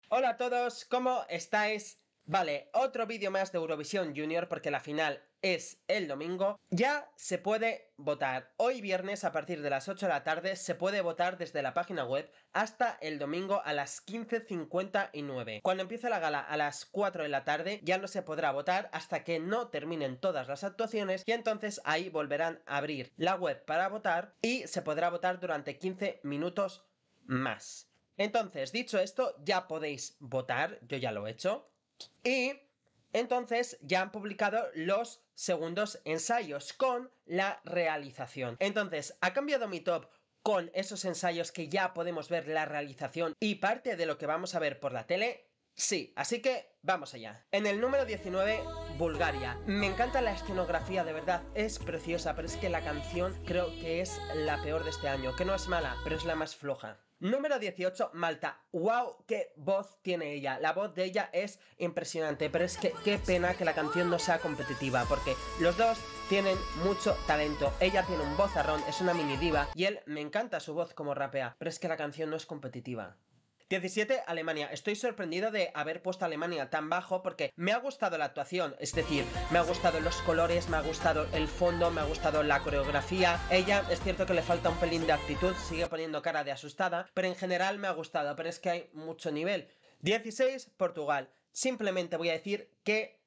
Hola a todos, ¿cómo estáis? Vale, otro vídeo más de Eurovisión Junior porque la final es el domingo. Ya se puede votar. Hoy viernes a partir de las 8 de la tarde se puede votar desde la página web hasta el domingo a las 15:59. Cuando empiece la gala a las 4 de la tarde ya no se podrá votar hasta que no terminen todas las actuaciones y entonces ahí volverán a abrir la web para votar y se podrá votar durante 15 minutos más. Entonces, dicho esto, ya podéis votar, yo ya lo he hecho. Y entonces ya han publicado los segundos ensayos con la realización. Entonces, ha cambiado mi top con esos ensayos que ya podemos ver la realización y parte de lo que vamos a ver por la tele. Sí, así que vamos allá. En el número 19, Bulgaria. Me encanta la escenografía, de verdad, es preciosa, pero es que la canción creo que es la peor de este año, que no es mala, pero es la más floja. Número 18, Malta. ¡Wow! ¡Qué voz tiene ella! La voz de ella es impresionante, pero es que qué pena que la canción no sea competitiva, porque los dos tienen mucho talento. Ella tiene un vozarrón, es una mini diva, y él me encanta su voz como rapea, pero es que la canción no es competitiva. 17, Alemania. Estoy sorprendido de haber puesto a Alemania tan bajo porque me ha gustado la actuación, es decir, me ha gustado los colores, me ha gustado el fondo, me ha gustado la coreografía. Ella es cierto que le falta un pelín de actitud, sigue poniendo cara de asustada, pero en general me ha gustado, pero es que hay mucho nivel. 16, Portugal. Simplemente voy a decir que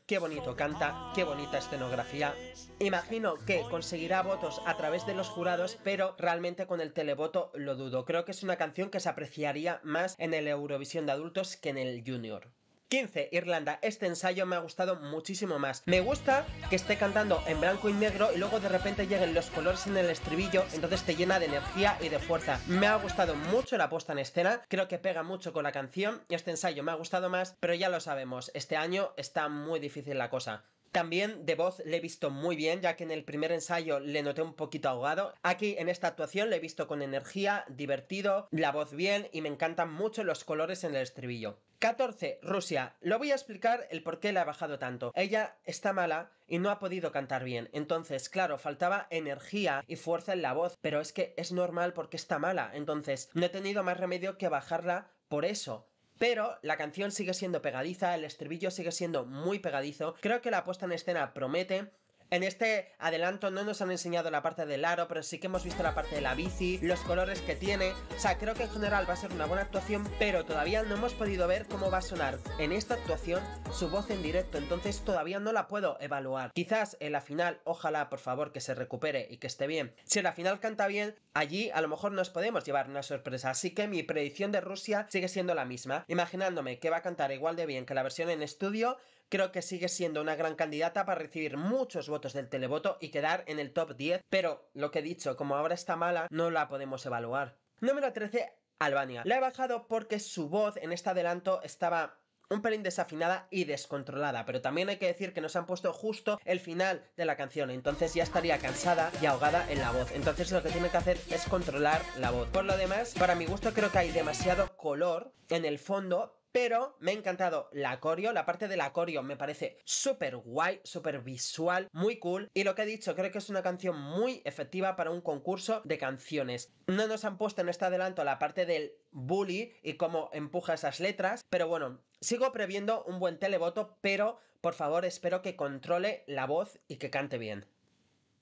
qué bonito canta, qué bonita escenografía. Imagino que conseguirá votos a través de los jurados, pero realmente con el televoto lo dudo. Creo que es una canción que se apreciaría más en el Eurovisión de adultos que en el Junior. 15, Irlanda. Este ensayo me ha gustado muchísimo más. Me gusta que esté cantando en blanco y negro y luego de repente lleguen los colores en el estribillo, entonces te llena de energía y de fuerza. Me ha gustado mucho la puesta en escena, creo que pega mucho con la canción y este ensayo me ha gustado más, pero ya lo sabemos, este año está muy difícil la cosa. También de voz le he visto muy bien, ya que en el primer ensayo le noté un poquito ahogado. Aquí en esta actuación le he visto con energía, divertido, la voz bien y me encantan mucho los colores en el estribillo. 14, Rusia. Lo voy a explicar el por qué le ha bajado tanto. Ella está mala y no ha podido cantar bien. Entonces, claro, faltaba energía y fuerza en la voz, pero es que es normal porque está mala. Entonces, no he tenido más remedio que bajarla por eso. Pero la canción sigue siendo pegadiza, el estribillo sigue siendo muy pegadizo. Creo que la puesta en escena promete. En este adelanto no nos han enseñado la parte del aro, pero sí que hemos visto la parte de la bici, los colores que tiene. O sea, creo que en general va a ser una buena actuación, pero todavía no hemos podido ver cómo va a sonar en esta actuación su voz en directo, entonces todavía no la puedo evaluar. Quizás en la final, ojalá por favor que se recupere y que esté bien. Si en la final canta bien, allí a lo mejor nos podemos llevar una sorpresa. Así que mi predicción de Rusia sigue siendo la misma. Imaginándome que va a cantar igual de bien que la versión en estudio, creo que sigue siendo una gran candidata para recibir muchos votos del televoto y quedar en el top 10, pero lo que he dicho, como ahora está mala, no la podemos evaluar. Número 13, Albania. La he bajado porque su voz en este adelanto estaba un pelín desafinada y descontrolada, pero también hay que decir que nos han puesto justo el final de la canción, entonces ya estaría cansada y ahogada en la voz, entonces lo que tiene que hacer es controlar la voz. Por lo demás, para mi gusto creo que hay demasiado color en el fondo, pero me ha encantado la coreo, la parte de la coreo me parece súper guay, súper visual, muy cool. Y lo que he dicho, creo que es una canción muy efectiva para un concurso de canciones. No nos han puesto en este adelanto la parte del bully y cómo empuja esas letras, pero bueno, sigo previendo un buen televoto, pero por favor espero que controle la voz y que cante bien.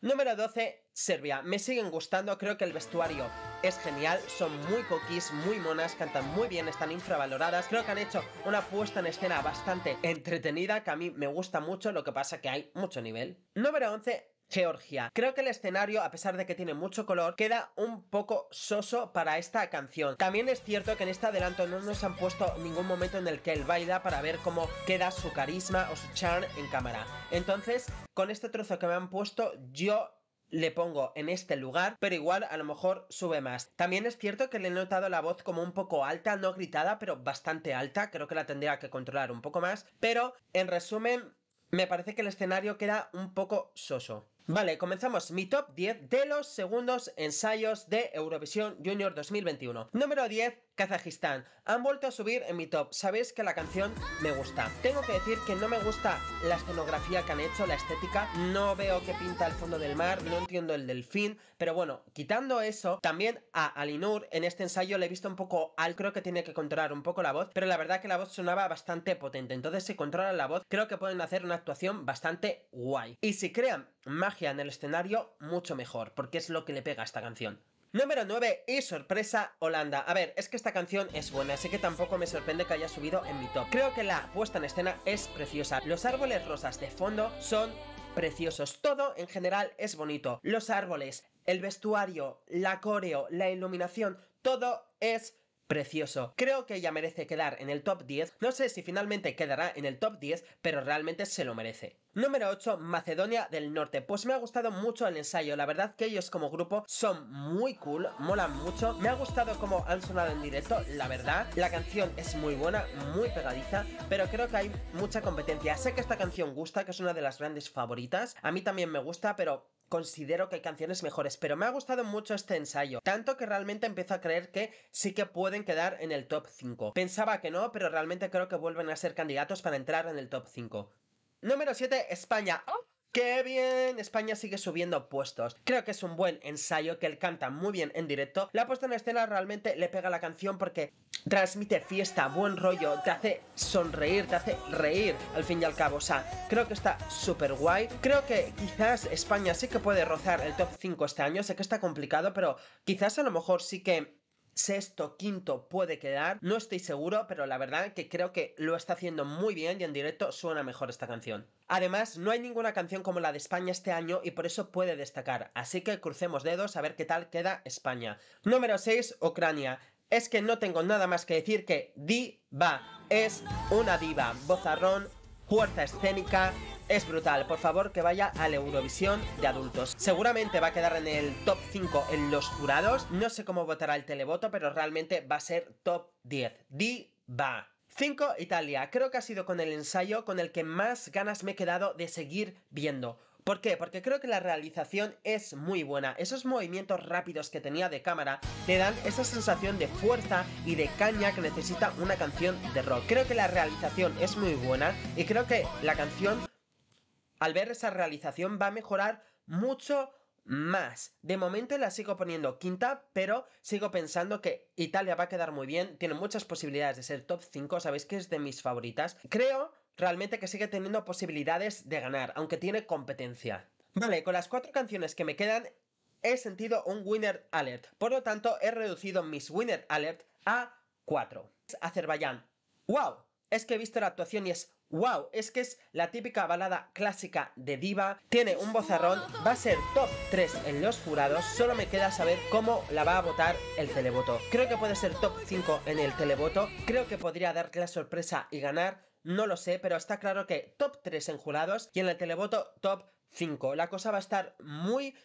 Número 12, Serbia. Me siguen gustando, creo que el vestuario es genial, son muy coquis, muy monas, cantan muy bien, están infravaloradas. Creo que han hecho una puesta en escena bastante entretenida, que a mí me gusta mucho, lo que pasa que hay mucho nivel. Número 11, Georgia. Creo que el escenario, a pesar de que tiene mucho color, queda un poco soso para esta canción. También es cierto que en este adelanto no nos han puesto ningún momento en el que él baila para ver cómo queda su carisma o su charm en cámara. Entonces, con este trozo que me han puesto, yo le pongo en este lugar, pero igual a lo mejor sube más. También es cierto que le he notado la voz como un poco alta, no gritada, pero bastante alta. Creo que la tendría que controlar un poco más. Pero, en resumen, me parece que el escenario queda un poco soso. Vale, comenzamos mi top 10 de los segundos ensayos de Eurovisión Junior 2021. Número 10, Kazajistán. Han vuelto a subir en mi top. Sabéis que la canción me gusta. Tengo que decir que no me gusta la escenografía que han hecho, la estética. No veo que pinta el fondo del mar, no entiendo el delfín. Pero bueno, quitando eso, también a Alinur en este ensayo le he visto un poco al, creo que tiene que controlar un poco la voz, pero la verdad que la voz sonaba bastante potente. Entonces, si controlan la voz, creo que pueden hacer una actuación bastante guay. Y si crean magia en el escenario, mucho mejor, porque es lo que le pega a esta canción. Número 9 y sorpresa, Holanda. A ver, es que esta canción es buena, así que tampoco me sorprende que haya subido en mi top. Creo que la puesta en escena es preciosa. Los árboles rosas de fondo son preciosos. Todo en general es bonito. Los árboles, el vestuario, la coreo, la iluminación, todo es precioso. Creo que ella merece quedar en el top 10. No sé si finalmente quedará en el top 10, pero realmente se lo merece. Número 8, Macedonia del Norte. Pues me ha gustado mucho el ensayo. La verdad que ellos como grupo son muy cool, molan mucho. Me ha gustado cómo han sonado en directo, la verdad. La canción es muy buena, muy pegadiza, pero creo que hay mucha competencia. Sé que esta canción gusta, que es una de las grandes favoritas. A mí también me gusta, pero considero que hay canciones mejores, pero me ha gustado mucho este ensayo, tanto que realmente empiezo a creer que sí que pueden quedar en el top 5. Pensaba que no, pero realmente creo que vuelven a ser candidatos para entrar en el top 5. Número 7, España. ¡Oh! ¡Qué bien! España sigue subiendo puestos. Creo que es un buen ensayo, que él canta muy bien en directo. La puesta en escena realmente le pega a la canción porque transmite fiesta, buen rollo, te hace sonreír, te hace reír al fin y al cabo. O sea, creo que está súper guay. Creo que quizás España sí que puede rozar el top 5 este año. Sé que está complicado, pero quizás a lo mejor sí que sexto, quinto puede quedar, no estoy seguro, pero la verdad que creo que lo está haciendo muy bien y en directo suena mejor esta canción. Además, no hay ninguna canción como la de España este año y por eso puede destacar, así que crucemos dedos a ver qué tal queda España. Número 6, Ucrania. Es que no tengo nada más que decir que diva, es una diva, vozarrón, fuerza escénica, es brutal. Por favor, que vaya al Eurovisión de adultos. Seguramente va a quedar en el top 5 en los jurados. No sé cómo votará el televoto, pero realmente va a ser top 10. Diva. 5, Italia. Creo que ha sido con el ensayo con el que más ganas me he quedado de seguir viendo. ¿Por qué? Porque creo que la realización es muy buena. Esos movimientos rápidos que tenía de cámara le dan esa sensación de fuerza y de caña que necesita una canción de rock. Creo que la realización es muy buena y creo que la canción, al ver esa realización, va a mejorar mucho más. De momento la sigo poniendo quinta, pero sigo pensando que Italia va a quedar muy bien. Tiene muchas posibilidades de ser top 5. Sabéis que es de mis favoritas. Creo realmente que sigue teniendo posibilidades de ganar, aunque tiene competencia. Vale, con las 4 canciones que me quedan he sentido un winner alert. Por lo tanto, he reducido mis winner alert a 4. Azerbaiyán. ¡Wow! Es que he visto la actuación y es ¡wow! Es que es la típica balada clásica de diva. Tiene un vozarrón, va a ser top 3 en los jurados. Solo me queda saber cómo la va a votar el televoto. Creo que puede ser top 5 en el televoto. Creo que podría darte la sorpresa y ganar. No lo sé, pero está claro que top 3 en jurados y en el televoto top 5. La cosa va a estar muy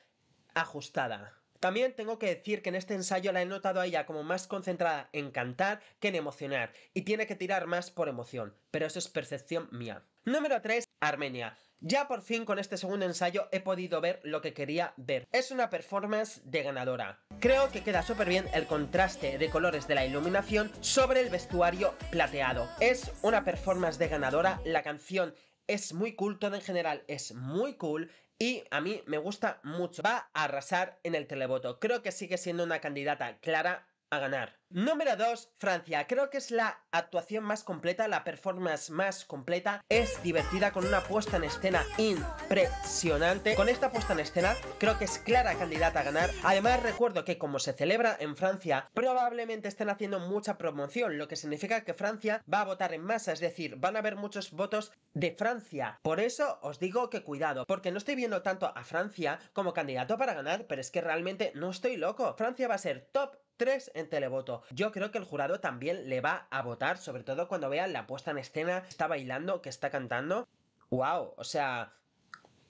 ajustada. También tengo que decir que en este ensayo la he notado a ella como más concentrada en cantar que en emocionar, y tiene que tirar más por emoción, pero eso es percepción mía. Número 3, Armenia. Ya por fin con este segundo ensayo he podido ver lo que quería ver. Es una performance de ganadora. Creo que queda súper bien el contraste de colores de la iluminación sobre el vestuario plateado. Es una performance de ganadora, la canción es muy cool, todo en general es muy cool. Y a mí me gusta mucho. Va a arrasar en el televoto. Creo que sigue siendo una candidata clara a ganar. Número 2, Francia. Creo que es la actuación más completa, la performance más completa. Es divertida, con una puesta en escena impresionante. Con esta puesta en escena creo que es clara candidata a ganar. Además, recuerdo que como se celebra en Francia, probablemente estén haciendo mucha promoción, lo que significa que Francia va a votar en masa, es decir, van a haber muchos votos de Francia. Por eso os digo que cuidado, porque no estoy viendo tanto a Francia como candidato para ganar, pero es que realmente no estoy loco. Francia va a ser top 3 en televoto. Yo creo que el jurado también le va a votar, sobre todo cuando vean la puesta en escena, que está bailando, que está cantando. ¡Wow! O sea,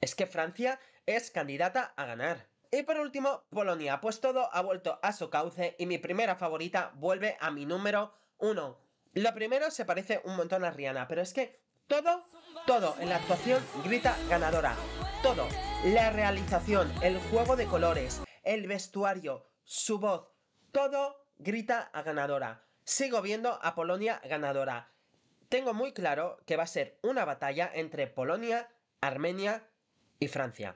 es que Francia es candidata a ganar. Y por último, Polonia. Pues todo ha vuelto a su cauce y mi primera favorita vuelve a mi número 1. Lo primero se parece un montón a Rihanna, pero es que todo en la actuación grita ganadora. Todo. La realización, el juego de colores, el vestuario, su voz, todo grita a ganadora. sigo viendo a Polonia ganadora. Tengo muy claro que va a ser una batalla entre Polonia, Armenia y Francia.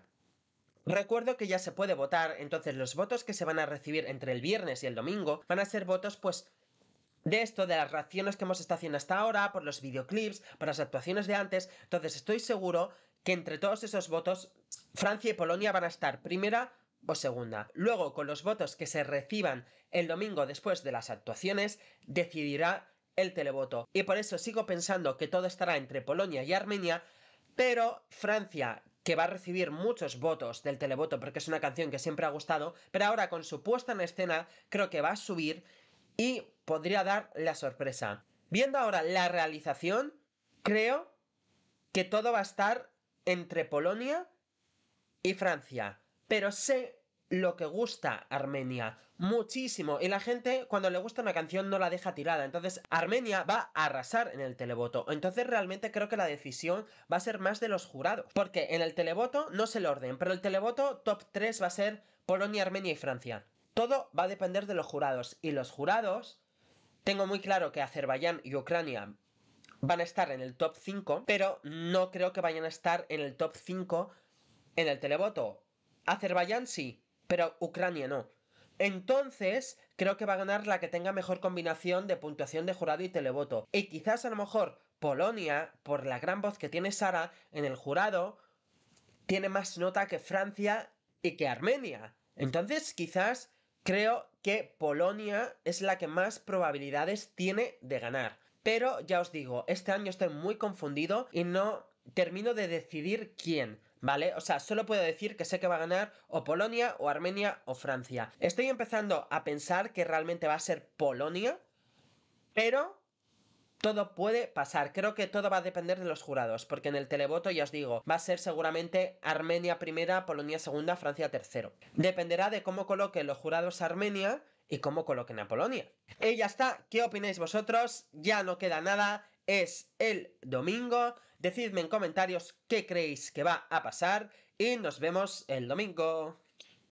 Recuerdo que ya se puede votar, entonces los votos que se van a recibir entre el viernes y el domingo van a ser votos, pues, de esto, de las reacciones que hemos estado haciendo hasta ahora, por los videoclips, por las actuaciones de antes. Entonces estoy seguro que entre todos esos votos, Francia y Polonia van a estar primera o segunda. Luego, con los votos que se reciban el domingo después de las actuaciones, decidirá el televoto. Y por eso sigo pensando que todo estará entre Polonia y Armenia, pero Francia, que va a recibir muchos votos del televoto porque es una canción que siempre ha gustado, pero ahora con su puesta en escena creo que va a subir y podría dar la sorpresa. Viendo ahora la realización, creo que todo va a estar entre Polonia y Francia. Pero sé lo que gusta Armenia muchísimo, y la gente cuando le gusta una canción no la deja tirada. Entonces Armenia va a arrasar en el televoto. Entonces realmente creo que la decisión va a ser más de los jurados, porque en el televoto no sé el orden, pero el televoto top 3 va a ser Polonia, Armenia y Francia. Todo va a depender de los jurados, y los jurados, tengo muy claro que Azerbaiyán y Ucrania van a estar en el top 5, pero no creo que vayan a estar en el top 5 en el televoto. Azerbaiyán sí, pero Ucrania no. Entonces, creo que va a ganar la que tenga mejor combinación de puntuación de jurado y televoto. Y quizás a lo mejor Polonia, por la gran voz que tiene Sara en el jurado, tiene más nota que Francia y que Armenia. Entonces, quizás creo que Polonia es la que más probabilidades tiene de ganar. Pero ya os digo, este año estoy muy confundido y no termino de decidir quién, ¿vale? O sea, solo puedo decir que sé que va a ganar o Polonia, o Armenia, o Francia. Estoy empezando a pensar que realmente va a ser Polonia, pero todo puede pasar. Creo que todo va a depender de los jurados, porque en el televoto, ya os digo, va a ser seguramente Armenia primera, Polonia segunda, Francia tercero. Dependerá de cómo coloquen los jurados a Armenia y cómo coloquen a Polonia. Y ya está. ¿Qué opináis vosotros? Ya no queda nada. Es el domingo. Decidme en comentarios qué creéis que va a pasar y nos vemos el domingo.